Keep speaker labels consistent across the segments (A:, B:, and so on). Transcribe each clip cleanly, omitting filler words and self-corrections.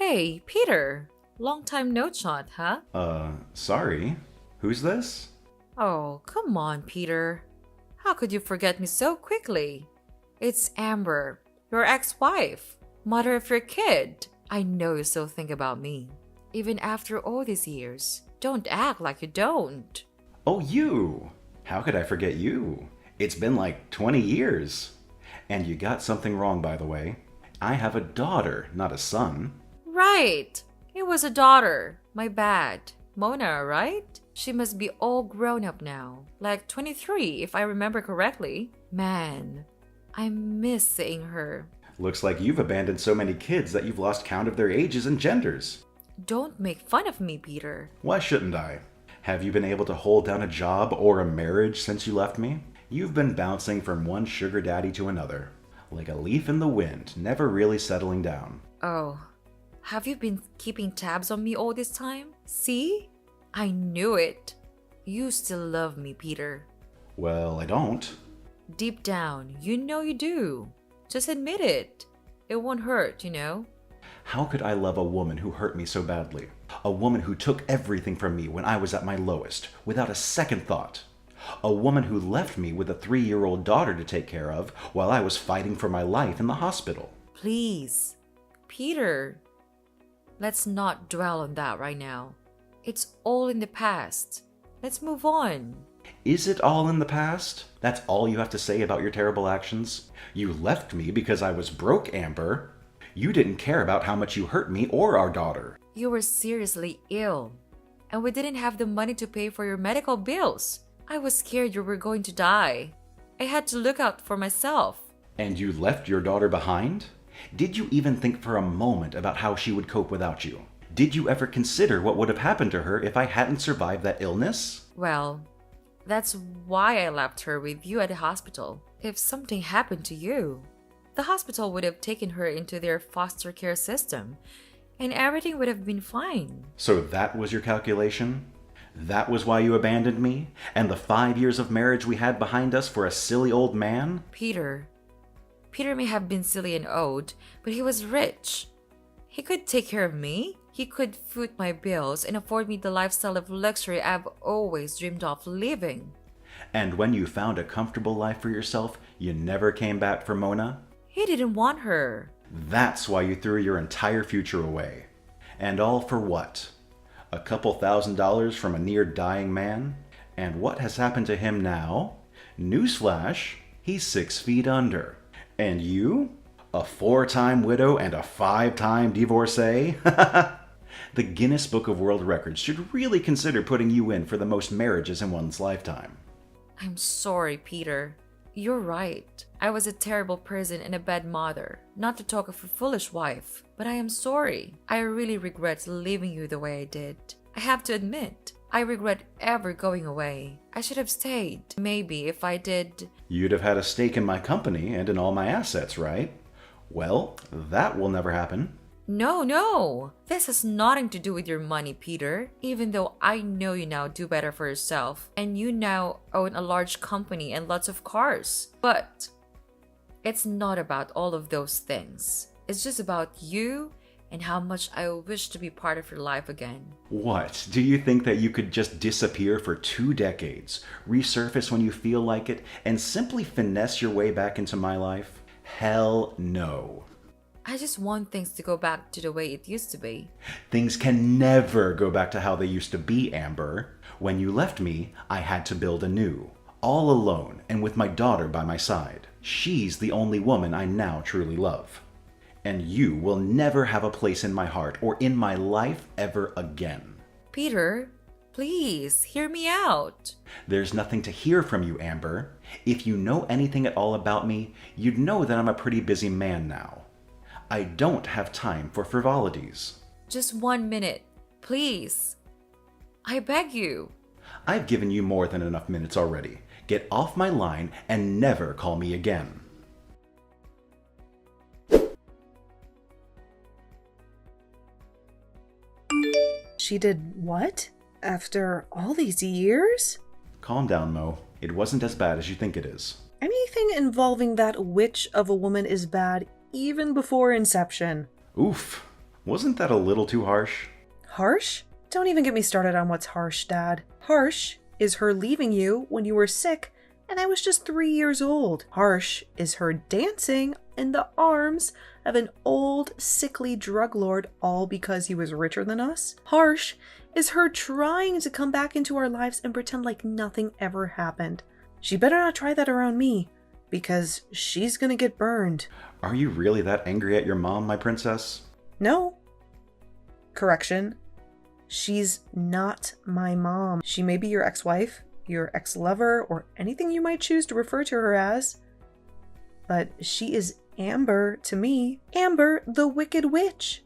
A: Hey, Peter. Long time no chat, huh?
B: Sorry. Who's this?
A: Oh, come on, Peter. How could you forget me so quickly? It's Amber, your ex-wife, mother of your kid. I know you still think about me, even after all these years. Don't act like you don't.
B: Oh, you! How could I forget you? It's been like 20 years. And you got something wrong, by the way. I have a daughter, not a son.
A: Right. It was a daughter. My bad. Mona, right? She must be all grown up now. Like 23, if I remember correctly. Man, I miss seeing her.
B: Looks like you've abandoned so many kids that you've lost count of their ages and genders.
A: Don't make fun of me, Peter.
B: Why shouldn't I? Have you been able to hold down a job or a marriage since you left me? You've been bouncing from one sugar daddy to another, like a leaf in the wind, never really settling down.
A: Oh, have you been keeping tabs on me all this time? See? I knew it. You still love me, Peter.
B: Well, I don't.
A: Deep down, you know you do. Just admit it. It won't hurt, you know?
B: How could I love a woman who hurt me so badly? A woman who took everything from me when I was at my lowest, without a second thought. A woman who left me with a 3-year-old daughter to take care of while I was fighting for my life in the hospital.
A: Please, Peter, let's not dwell on that right now. It's all in the past. Let's move on.
B: Is it all in the past? That's all you have to say about your terrible actions? You left me because I was broke, Amber. You didn't care about how much you hurt me or our daughter.
A: You were seriously ill, and we didn't have the money to pay for your medical bills. I was scared you were going to die. I had to look out for myself.
B: And you left your daughter behind? Did you even think for a moment about how she would cope without you? Did you ever consider what would have happened to her if I hadn't survived that illness?
A: Well, that's why I left her with you at the hospital. If something happened to you, the hospital would have taken her into their foster care system, and everything would have been fine.
B: So that was your calculation? That was why you abandoned me? And the 5 years of marriage we had behind us for a silly old man?
A: Peter may have been silly and old, but he was rich. He could take care of me. He could foot my bills and afford me the lifestyle of luxury I've always dreamed of living.
B: And when you found a comfortable life for yourself, you never came back for Mona?
A: He didn't want her.
B: That's why you threw your entire future away. And all for what? A couple $1,000s from a near-dying man? And what has happened to him now? Newsflash, he's 6 feet under. And you? A 4-time widow and a 5-time divorcee? The Guinness Book of World Records should really consider putting you in for the most marriages in one's lifetime.
A: I'm sorry, Peter. You're right. I was a terrible person and a bad mother, not to talk of a foolish wife. But I am sorry. I really regret leaving you the way I did. I have to admit, I regret ever going away. I should have stayed. Maybe if I did...
B: You'd have had a stake in my company and in all my assets, right? Well, that will never happen.
A: No. This has nothing to do with your money, Peter. Even though I know you now do better for yourself, and you now own a large company and lots of cars. But it's not about all of those things. It's just about you and how much I wish to be part of your life again.
B: What? Do you think that you could just disappear for 2 decades, resurface when you feel like it, and simply finesse your way back into my life? Hell no.
A: I just want things to go back to the way it used to be.
B: Things can never go back to how they used to be, Amber. When you left me, I had to build anew. All alone and with my daughter by my side. She's the only woman I now truly love. And you will never have a place in my heart or in my life ever again.
A: Peter, please, hear me out.
B: There's nothing to hear from you, Amber. If you know anything at all about me, you'd know that I'm a pretty busy man now. I don't have time for frivolities.
A: Just 1 minute, please. I beg you.
B: I've given you more than enough minutes already. Get off my line and never call me again.
C: She did what? After all these years?
B: Calm down, Mo. It wasn't as bad as you think it is.
C: Anything involving that witch of a woman is bad even before inception.
B: Oof. Wasn't that a little too harsh?
C: Harsh? Don't even get me started on what's harsh, Dad. Harsh is her leaving you when you were sick and I was just 3 years old. Harsh is her dancing in the arms of an old, sickly drug lord, all because he was richer than us. Harsh is her trying to come back into our lives and pretend like nothing ever happened. She better not try that around me, because she's gonna get burned.
B: Are you really that angry at your mom, my princess?
C: No. Correction. She's not my mom. She may be your ex-wife, your ex-lover, or anything you might choose to refer to her as. But she is Amber to me. Amber, the Wicked Witch.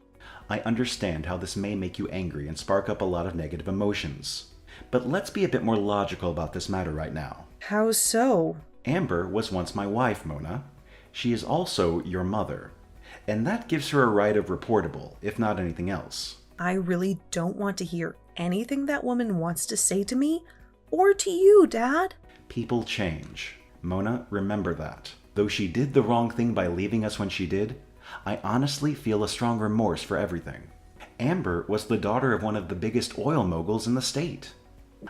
B: I understand how this may make you angry and spark up a lot of negative emotions. But let's be a bit more logical about this matter right now.
C: How so?
B: Amber was once my wife, Mona. She is also your mother. And that gives her a right of reportable, if not anything else.
C: I really don't want to hear anything that woman wants to say to me or to you, Dad.
B: People change. Mona, remember that. Though she did the wrong thing by leaving us when she did, I honestly feel a strong remorse for everything. Amber was the daughter of one of the biggest oil moguls in the state.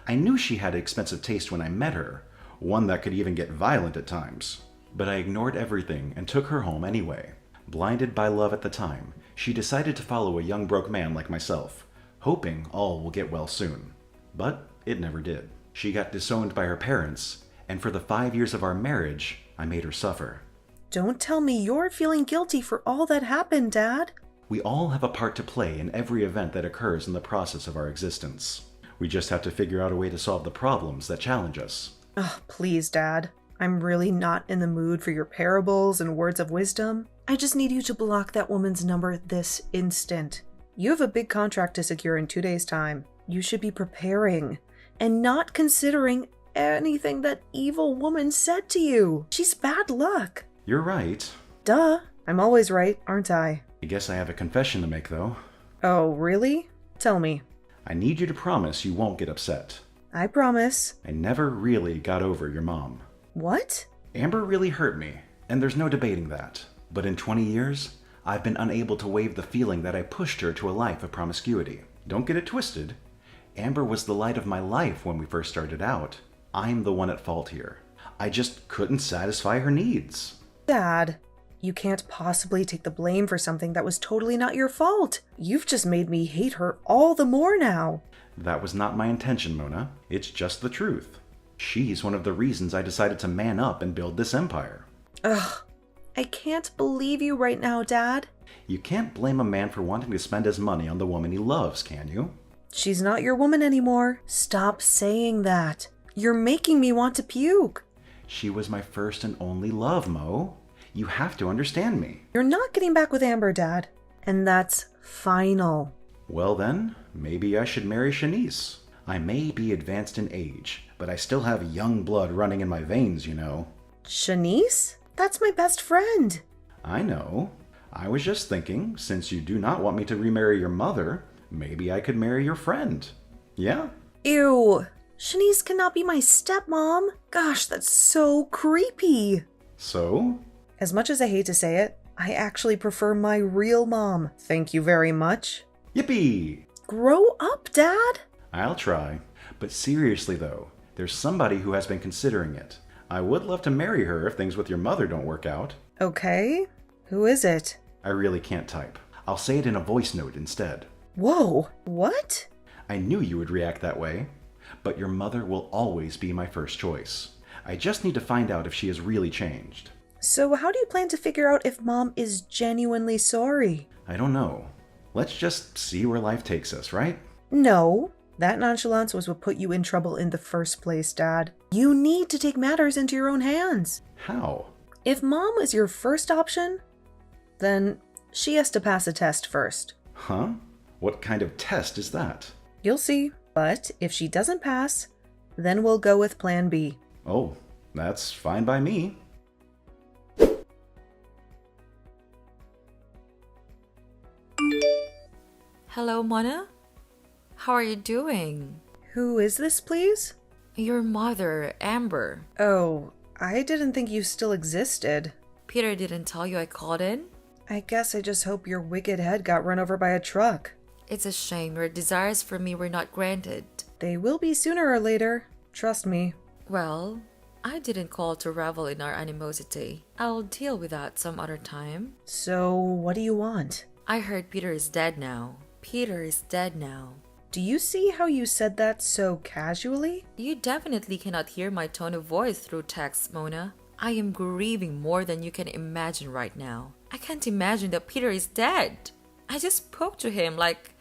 B: I knew she had expensive taste when I met her, one that could even get violent at times. But I ignored everything and took her home anyway. Blinded by love at the time, she decided to follow a young broke man like myself, hoping all will get well soon. But it never did. She got disowned by her parents, and for the 5 years of our marriage, I made her suffer.
C: Don't tell me you're feeling guilty for all that happened, Dad.
B: We all have a part to play in every event that occurs in the process of our existence. We just have to figure out a way to solve the problems that challenge us.
C: Ugh, please, Dad. I'm really not in the mood for your parables and words of wisdom. I just need you to block that woman's number this instant. You have a big contract to secure in 2 days' time. You should be preparing and not considering anything that evil woman said to you. She's bad luck.
B: You're right.
C: Duh. I'm always right, aren't I?
B: I guess I have a confession to make, though.
C: Oh, really? Tell me.
B: I need you to promise you won't get upset.
C: I promise.
B: I never really got over your mom.
C: What?
B: Amber really hurt me, and there's no debating that. But in 20 years, I've been unable to waive the feeling that I pushed her to a life of promiscuity. Don't get it twisted. Amber was the light of my life when we first started out. I'm the one at fault here. I just couldn't satisfy her needs.
C: Dad, you can't possibly take the blame for something that was totally not your fault. You've just made me hate her all the more now.
B: That was not my intention, Mona. It's just the truth. She's one of the reasons I decided to man up and build this empire.
C: Ugh, I can't believe you right now, Dad.
B: You can't blame a man for wanting to spend his money on the woman he loves, can you?
C: She's not your woman anymore. Stop saying that. You're making me want to puke.
B: She was my first and only love, Mo. You have to understand me.
C: You're not getting back with Amber, Dad. And that's final.
B: Well then, maybe I should marry Shanice. I may be advanced in age, but I still have young blood running in my veins, you know.
C: Shanice? That's my best friend.
B: I know. I was just thinking, since you do not want me to remarry your mother, maybe I could marry your friend. Yeah?
C: Ew. Shanice cannot be my stepmom. Gosh, that's so creepy.
B: So?
C: As much as I hate to say it, I actually prefer my real mom. Thank you very much.
B: Yippee!
C: Grow up, Dad.
B: I'll try. But seriously though, there's somebody who has been considering it. I would love to marry her if things with your mother don't work out.
C: Okay. Who is it?
B: I really can't type. I'll say it in a voice note instead.
C: Whoa. What?
B: I knew you would react that way. But your mother will always be my first choice. I just need to find out if she has really changed.
C: So how do you plan to figure out if Mom is genuinely sorry?
B: I don't know. Let's just see where life takes us, right?
C: No. That nonchalance was what put you in trouble in the first place, Dad. You need to take matters into your own hands.
B: How?
C: If Mom is your first option, then she has to pass a test first.
B: Huh? What kind of test is that?
C: You'll see. But if she doesn't pass, then we'll go with Plan B.
B: Oh, that's fine by me.
A: Hello, Mona? How are you doing?
C: Who is this, please?
A: Your mother, Amber.
C: Oh, I didn't think you still existed.
A: Peter didn't tell you I called in?
C: I guess I just hope your wicked head got run over by a truck.
A: It's a shame your desires for me were not granted.
C: They will be sooner or later. Trust me.
A: Well, I didn't call to revel in our animosity. I'll deal with that some other time.
C: So, what do you want?
A: I heard Peter is dead now. Peter is dead now.
C: Do you see how you said that so casually?
A: You definitely cannot hear my tone of voice through text, Mona. I am grieving more than you can imagine right now. I can't imagine that Peter is dead. I just spoke to him like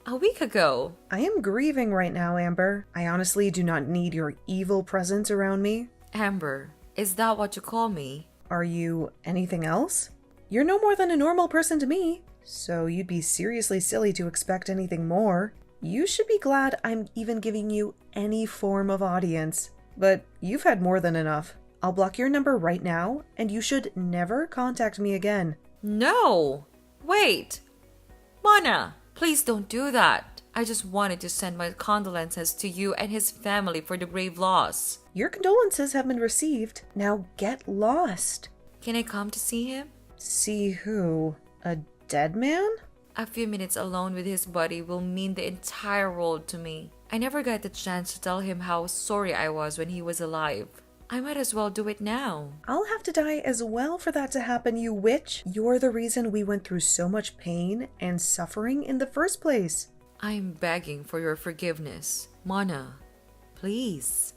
A: a week ago.
C: I am grieving right now, Amber. I honestly do not need your evil presence around me.
A: Amber, is that what you call me?
C: Are you anything else? You're no more than a normal person to me, so you'd be seriously silly to expect anything more. You should be glad I'm even giving you any form of audience. But you've had more than enough. I'll block your number right now, and you should never contact me again.
A: No! Wait! Mona, please don't do that. I just wanted to send my condolences to you and his family for the grave loss.
C: Your condolences have been received. Now get lost.
A: Can I come to see him?
C: See who? A dead man?
A: A few minutes alone with his body will mean the entire world to me. I never got the chance to tell him how sorry I was when he was alive. I might as well do it now.
C: I'll have to die as well for that to happen, you witch. You're the reason we went through so much pain and suffering in the first place.
A: I am begging for your forgiveness. Mona, please.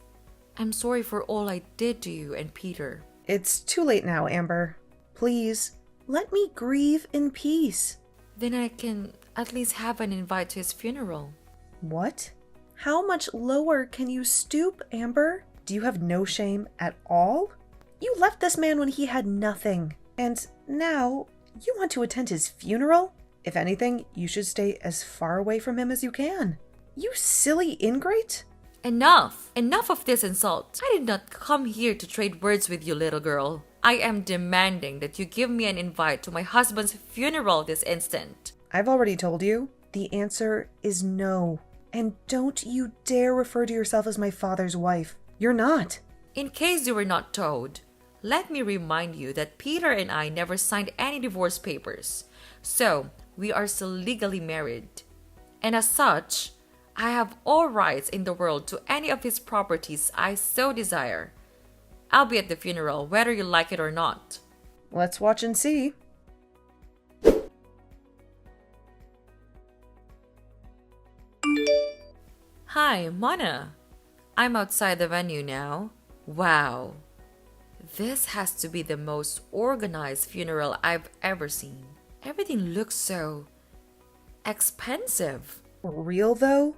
A: I'm sorry for all I did to you and Peter.
C: It's too late now, Amber. Please, let me grieve in peace.
A: Then I can at least have an invite to his funeral.
C: What? How much lower can you stoop, Amber? Do you have no shame at all? You left this man when he had nothing. And now you want to attend his funeral? If anything, you should stay as far away from him as you can. You silly ingrate!
A: Enough! Enough of this insult. I did not come here to trade words with you, little girl. I am demanding that you give me an invite to my husband's funeral this instant.
C: I've already told you. The answer is no. And don't you dare refer to yourself as my father's wife. You're not.
A: In case you were not told, let me remind you that Peter and I never signed any divorce papers. So, we are still legally married. And as such, I have all rights in the world to any of his properties I so desire. I'll be at the funeral whether you like it or not.
C: Let's watch and see.
A: Hi, Mona. I'm outside the venue now. Wow. This has to be the most organized funeral I've ever seen. Everything looks so expensive.
C: Real though?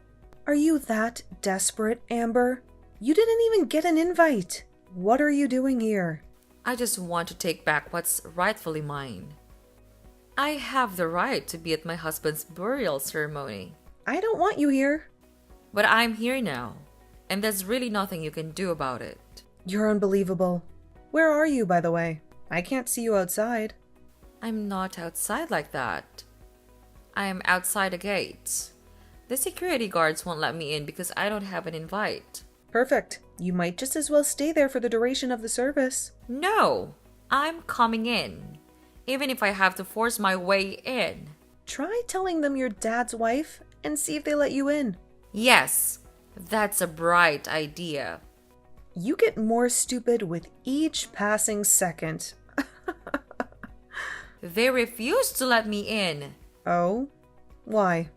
C: Are you that desperate, Amber? You didn't even get an invite. What are you doing here?
A: I just want to take back what's rightfully mine. I have the right to be at my husband's burial ceremony.
C: I don't want you here.
A: But I'm here now, and there's really nothing you can do about it.
C: You're unbelievable. Where are you, by the way? I can't see you outside.
A: I'm not outside like that. I am outside the gates. The security guards won't let me in because I don't have an invite.
C: Perfect. You might just as well stay there for the duration of the service.
A: No, I'm coming in, even if I have to force my way in.
C: Try telling them you're Dad's wife and see if they let you in.
A: Yes, that's a bright idea.
C: You get more stupid with each passing second.
A: They refused to let me in.
C: Oh? Why?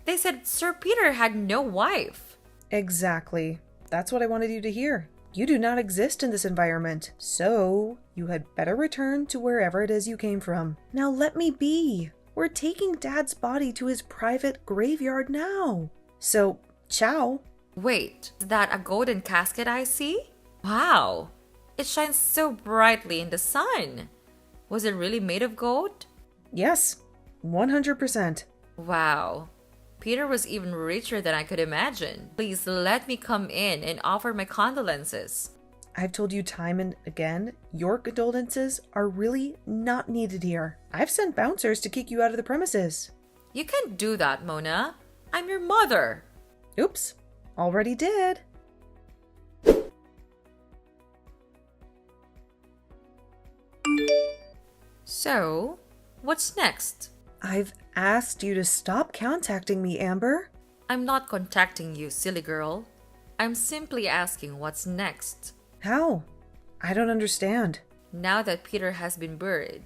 A: They said Sir Peter had no wife.
C: Exactly. That's what I wanted you to hear. You do not exist in this environment, so you had better return to wherever it is you came from. Now let me be. We're taking Dad's body to his private graveyard now. So, ciao.
A: Wait, is that a golden casket I see? Wow, it shines so brightly in the sun. Was it really made of gold?
C: Yes, 100%.
A: Wow, Peter was even richer than I could imagine. Please let me come in and offer my condolences.
C: I've told you time and again, your condolences are really not needed here. I've sent bouncers to kick you out of the premises.
A: You can't do that, Mona. I'm your mother.
C: Oops, already did.
A: So, What's next?
C: I've asked you to stop contacting me, Amber.
A: I'm not contacting you, silly girl. I'm simply asking what's next.
C: How? I don't understand.
A: Now that Peter has been buried,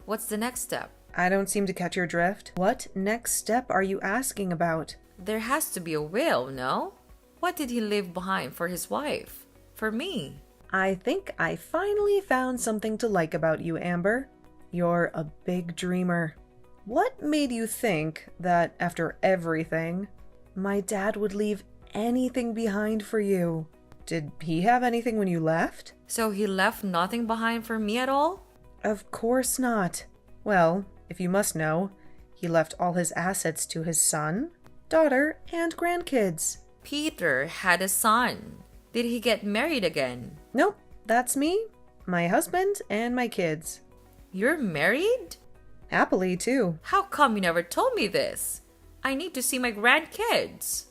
A: what's the next step?
C: I don't seem to catch your drift. What next step are you asking about?
A: There has to be a will, no? What did he leave behind for his wife? For me?
C: I think I finally found something to like about you, Amber. You're a big dreamer. What made you think that after everything, my dad would leave anything behind for you? Did he have anything when you left?
A: So he left nothing behind for me at all?
C: Of course not. Well, if you must know, he left all his assets to his son, daughter, and grandkids.
A: Peter had a son. Did he get married again?
C: Nope, that's me, my husband, and my kids.
A: You're married?
C: Happily, too.
A: How come you never told me this? I need to see my grandkids.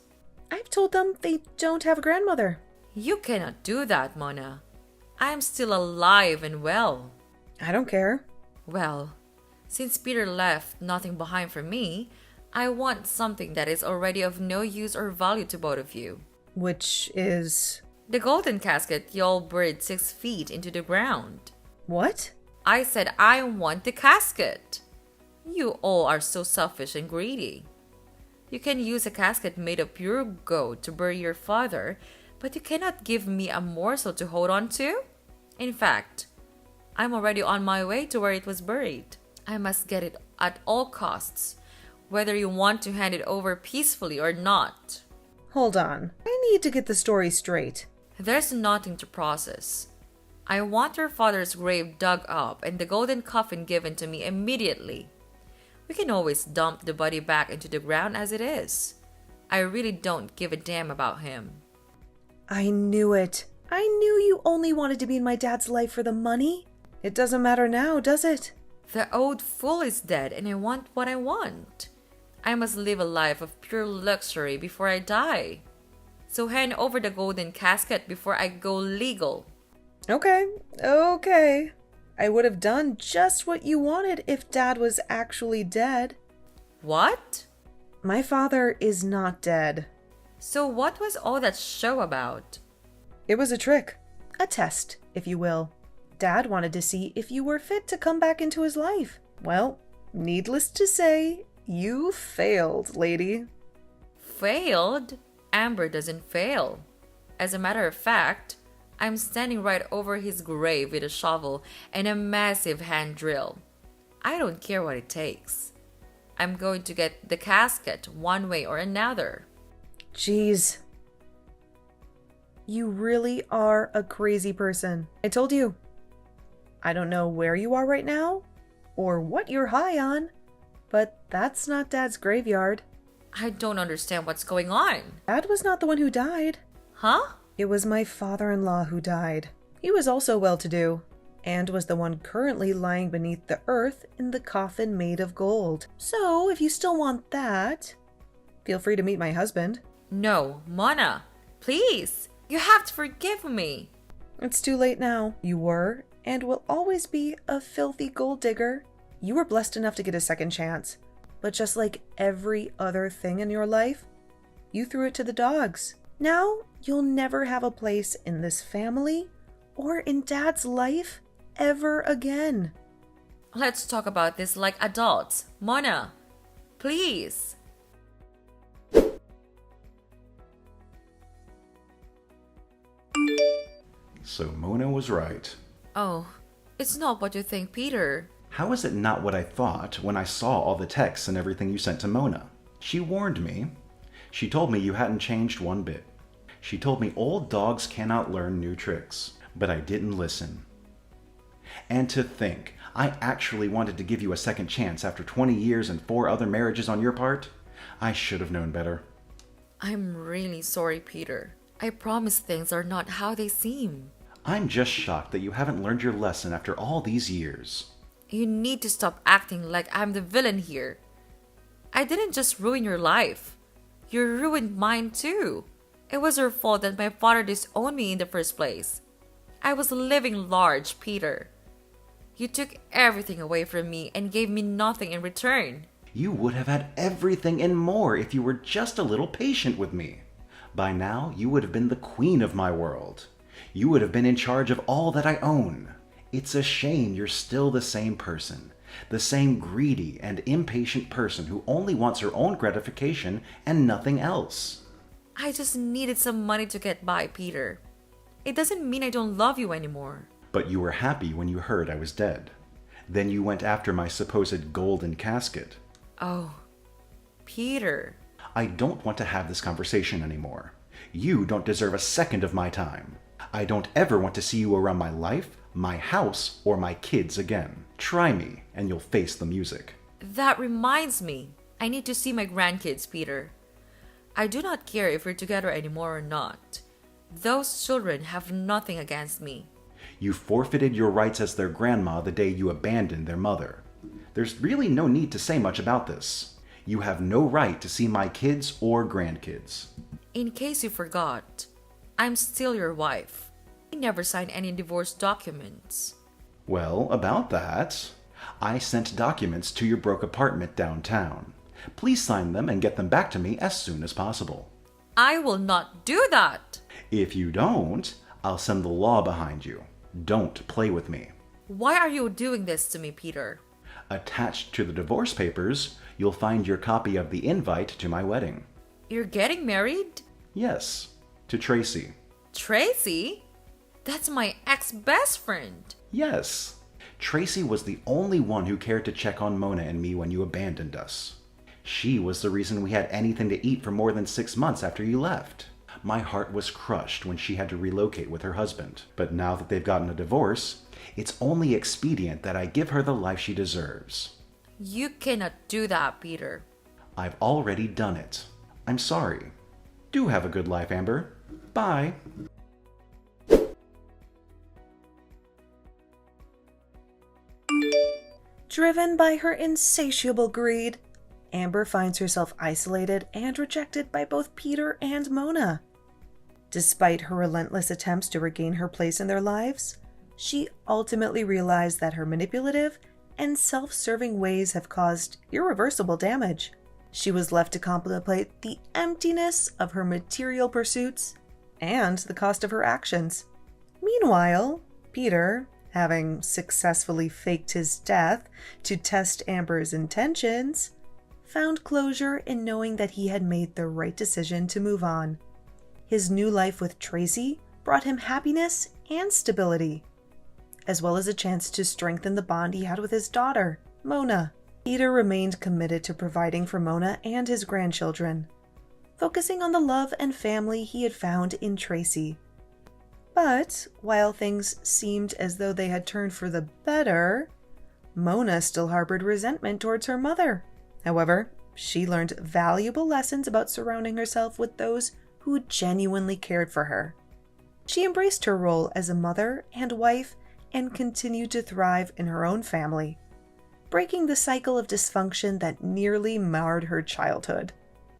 C: I've told them they don't have a grandmother.
A: You cannot do that, Mona. I am still alive and well.
C: I don't care.
A: Well, since Peter left nothing behind for me, I want something that is already of no use or value to both of you.
C: Which is...
A: The golden casket y'all buried 6 feet into the ground.
C: What?
A: I said I want the casket. You all are so selfish and greedy. You can use a casket made of pure gold to bury your father, but you cannot give me a morsel to hold on to? In fact, I'm already on my way to where it was buried. I must get it at all costs, whether you want to hand it over peacefully or not.
C: Hold on. I need to get the story straight.
A: There's nothing to process. I want your father's grave dug up and the golden coffin given to me immediately. We can always dump the body back into the ground as it is. I really don't give a damn about him.
C: I knew it. I knew you only wanted to be in my dad's life for the money. It doesn't matter now, does it?
A: The old fool is dead and I want what I want. I must live a life of pure luxury before I die. So hand over the golden casket before I go legal.
C: Okay. I would have done just what you wanted if Dad was actually dead.
A: What?
C: My father is not dead.
A: So what was all that show about?
C: It was a trick. A test, if you will. Dad wanted to see if you were fit to come back into his life. Well, needless to say, you failed, lady.
A: Failed? Amber doesn't fail. As a matter of fact, I'm standing right over his grave with a shovel and a massive hand drill. I don't care what it takes. I'm going to get the casket one way or another.
C: Jeez. You really are a crazy person. I told you. I don't know where you are right now or what you're high on, but that's not Dad's graveyard.
A: I don't understand what's going on.
C: Dad was not the one who died.
A: Huh?
C: It was my father-in-law who died. He was also well-to-do, and was the one currently lying beneath the earth in the coffin made of gold. So, if you still want that, feel free to meet my husband.
A: No, Mona, please. You have to forgive me.
C: It's too late now. You were, and will always be, a filthy gold digger. You were blessed enough to get a second chance. But just like every other thing in your life, you threw it to the dogs. Now, you'll never have a place in this family or in Dad's life ever again.
A: Let's talk about this like adults. Mona, please.
B: So Mona was right.
A: Oh, it's not what you think, Peter.
B: How is it not what I thought when I saw all the texts and everything you sent to Mona? She warned me. She told me you hadn't changed one bit. She told me old dogs cannot learn new tricks, but I didn't listen. And to think, I actually wanted to give you a second chance after 20 years and 4 other marriages on your part? I should have known better.
A: I'm really sorry, Peter. I promise things are not how they seem.
B: I'm just shocked that you haven't learned your lesson after all these years.
A: You need to stop acting like I'm the villain here. I didn't just ruin your life. You ruined mine too. It was your fault that my father disowned me in the first place. I was living large, Peter. You took everything away from me and gave me nothing in return.
B: You would have had everything and more if you were just a little patient with me. By now, you would have been the queen of my world. You would have been in charge of all that I own. It's a shame you're still the same person. The same greedy and impatient person who only wants her own gratification and nothing else.
A: I just needed some money to get by, Peter. It doesn't mean I don't love you anymore.
B: But you were happy when you heard I was dead. Then you went after my supposed golden casket.
A: Oh, Peter.
B: I don't want to have this conversation anymore. You don't deserve a second of my time. I don't ever want to see you around my life, my house, or my kids again. Try me, and you'll face the music.
A: That reminds me. I need to see my grandkids, Peter. I do not care if we're together anymore or not. Those children have nothing against me.
B: You forfeited your rights as their grandma the day you abandoned their mother. There's really no need to say much about this. You have no right to see my kids or grandkids.
A: In case you forgot, I'm still your wife. I never signed any divorce documents.
B: Well, about that, I sent documents to your broke apartment downtown. Please sign them and get them back to me as soon as possible.
A: I will not do that.
B: If you don't, I'll send the law behind you. Don't play with me.
A: Why are you doing this to me, Peter?
B: Attached to the divorce papers, you'll find your copy of the invite to my wedding.
A: You're getting married?
B: Yes, to Tracy.
A: Tracy? That's my ex-best friend.
B: Yes. Tracy was the only one who cared to check on Mona and me when you abandoned us. She was the reason we had anything to eat for more than 6 months after you left. My heart was crushed when she had to relocate with her husband. But now that they've gotten a divorce, it's only expedient that I give her the life she deserves.
A: You cannot do that, Peter.
B: I've already done it. I'm sorry. Do have a good life, Amber. Bye.
C: Driven by her insatiable greed, Amber finds herself isolated and rejected by both Peter and Mona. Despite her relentless attempts to regain her place in their lives, she ultimately realized that her manipulative and self-serving ways have caused irreversible damage. She was left to contemplate the emptiness of her material pursuits and the cost of her actions. Meanwhile, Peter, having successfully faked his death to test Amber's intentions, found closure in knowing that he had made the right decision to move on. His new life with Tracy brought him happiness and stability, as well as a chance to strengthen the bond he had with his daughter, Mona. Peter remained committed to providing for Mona and his grandchildren, focusing on the love and family he had found in Tracy. But while things seemed as though they had turned for the better, Mona still harbored resentment towards her mother. However, she learned valuable lessons about surrounding herself with those who genuinely cared for her. She embraced her role as a mother and wife and continued to thrive in her own family, breaking the cycle of dysfunction that nearly marred her childhood.